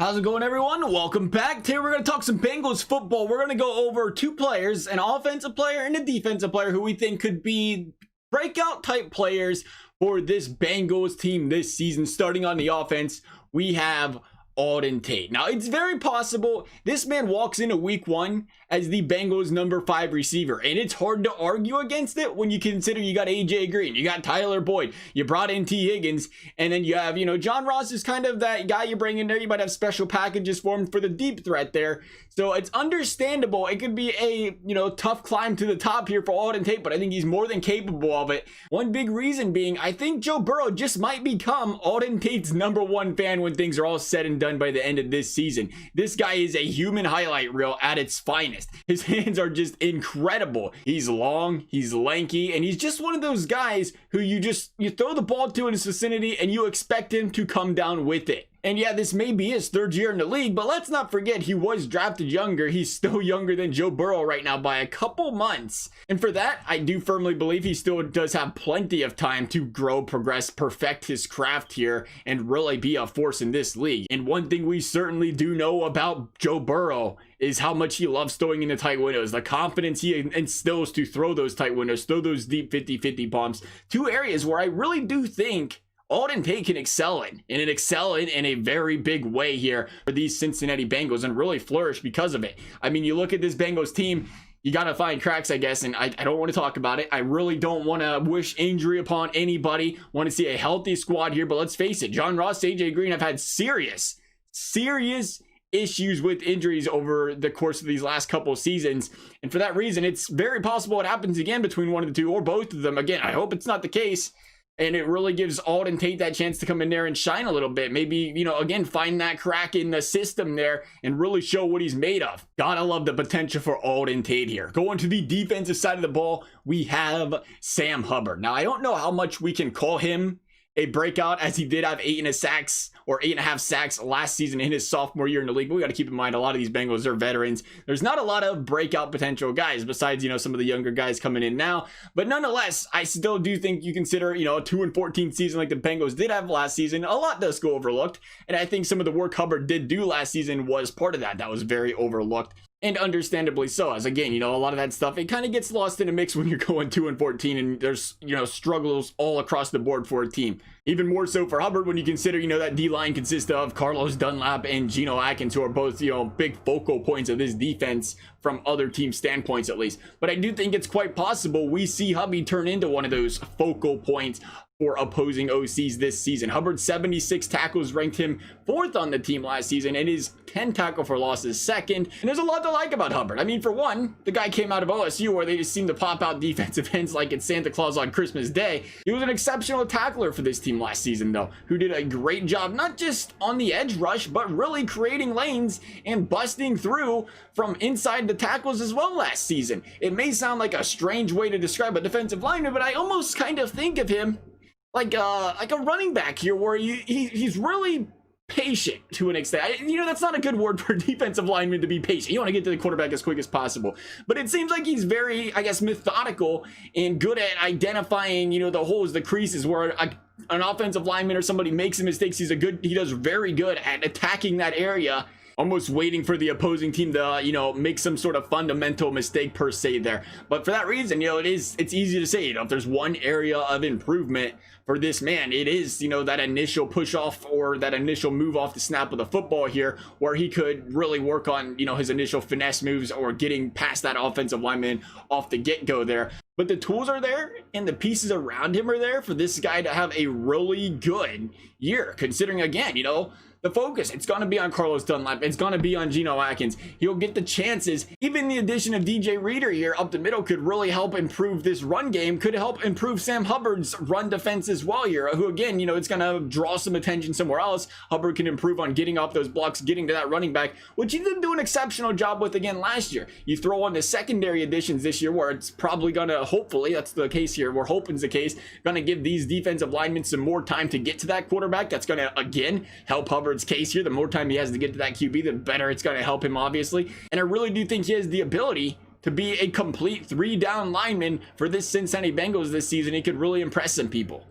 How's it going, everyone? Welcome back. Today we're going to talk some Bengals football. We're going to go over two players, an offensive player and a defensive player who we think could be breakout type players for this Bengals team this season. Starting on the offense, we have Auden Tate. Now, it's very possible this man walks into week 1 as the Bengals number 5 receiver, and it's hard to argue against it when you consider you got AJ Green, you got Tyler Boyd, you brought in T Higgins, and then you have, John Ross is kind of that guy you bring in there. You might have special packages for him for the deep threat there, so it's understandable. It could be a tough climb to the top here for Auden Tate, but I think he's more than capable of it. One big reason being, I think Joe Burrow just might become Auden Tate's number 1 fan when things are all said and done by the end of this season. This guy is a human highlight reel at its finest. His hands are just incredible. He's long, he's lanky, and he's just one of those guys who you throw the ball to in his vicinity and you expect him to come down with it. And yeah, this may be his 3rd year in the league, but let's not forget he was drafted younger. He's still younger than Joe Burrow right now by a couple months. And for that, I do firmly believe he still does have plenty of time to grow, progress, perfect his craft here, and really be a force in this league. And one thing we certainly do know about Joe Burrow is how much he loves throwing in the tight windows, the confidence he instills to throw those tight windows, throw those deep 50-50 bombs, 2 areas where I really do think Auden Tate can excel in a very big way here for these Cincinnati Bengals and really flourish because of it. I mean, you look at this Bengals team, you got to find cracks, I guess, and I don't want to talk about it. I really don't want to wish injury upon anybody. Want to see a healthy squad here, but let's face it, John Ross, AJ Green have had serious issues with injuries over the course of these last couple of seasons, and for that reason, it's very possible it happens again between one of the two or both of them. Again, I hope it's not the case. And it really gives Auden Tate that chance to come in there and shine a little bit. Maybe, again, find that crack in the system there and really show what he's made of. Gotta love the potential for Auden Tate here. Going to the defensive side of the ball, we have Sam Hubbard. Now, I don't know how much we can call him a breakout, as he did have 8.5 sacks last season in his sophomore year in the league. But we got to keep in mind, a lot of these Bengals are veterans. There's not a lot of breakout potential guys besides, some of the younger guys coming in now. But nonetheless, I still do think you consider, a 2-14 season like the Bengals did have last season, a lot does go overlooked. And I think some of the work Hubbard did do last season was part of that. That was very overlooked. And understandably so, as again, a lot of that stuff, it kind of gets lost in a mix when you're going 2-14 and there's, struggles all across the board for a team. Even more so for Hubbard when you consider, that D-line consists of Carlos Dunlap and Geno Atkins, who are both, big focal points of this defense from other team standpoints at least. But I do think it's quite possible we see Hubby turn into one of those focal points for opposing OCs this season. Hubbard's 76 tackles ranked him 4th on the team last season, and his 10 tackle for losses 2nd. And there's a lot to like about Hubbard. I mean, for one, the guy came out of OSU where they just seem to pop out defensive ends like it's Santa Claus on Christmas Day. He was an exceptional tackler for this team last season, though, who did a great job, not just on the edge rush, but really creating lanes and busting through from inside the tackles as well last season. It may sound like a strange way to describe a defensive lineman, but I almost kind of think of him like a running back here, where he's really patient to an extent. That's not a good word for a defensive lineman, to be patient. You want to get to the quarterback as quick as possible. But it seems like he's very, I guess, methodical and good at identifying, the holes, the creases where an offensive lineman or somebody makes mistakes. He does very good at attacking that area, almost waiting for the opposing team to, make some sort of fundamental mistake per se there. But for that reason, it's easy to say, if there's one area of improvement for this man, it is, that initial push off or that initial move off the snap of the football here, where he could really work on, his initial finesse moves or getting past that offensive lineman off the get-go there. But the tools are there and the pieces around him are there for this guy to have a really good year, considering, again, the focus, it's going to be on Carlos Dunlap. It's going to be on Geno Atkins. He'll get the chances. Even the addition of DJ Reader here up the middle could really help improve this run game, could help improve Sam Hubbard's run defense as well here, who again, it's going to draw some attention somewhere else. Hubbard can improve on getting off those blocks, getting to that running back, which he didn't do an exceptional job with again last year. You throw on the secondary additions this year, where it's probably going to, hopefully, that's the case here, we're hoping it's the case, going to give these defensive linemen some more time to get to that quarterback. That's going to, again, help Hubbard's case here. The more time he has to get to that QB, the better it's going to help him, obviously. And I really do think he has the ability to be a complete 3-down lineman for this Cincinnati Bengals this season. He could really impress some people.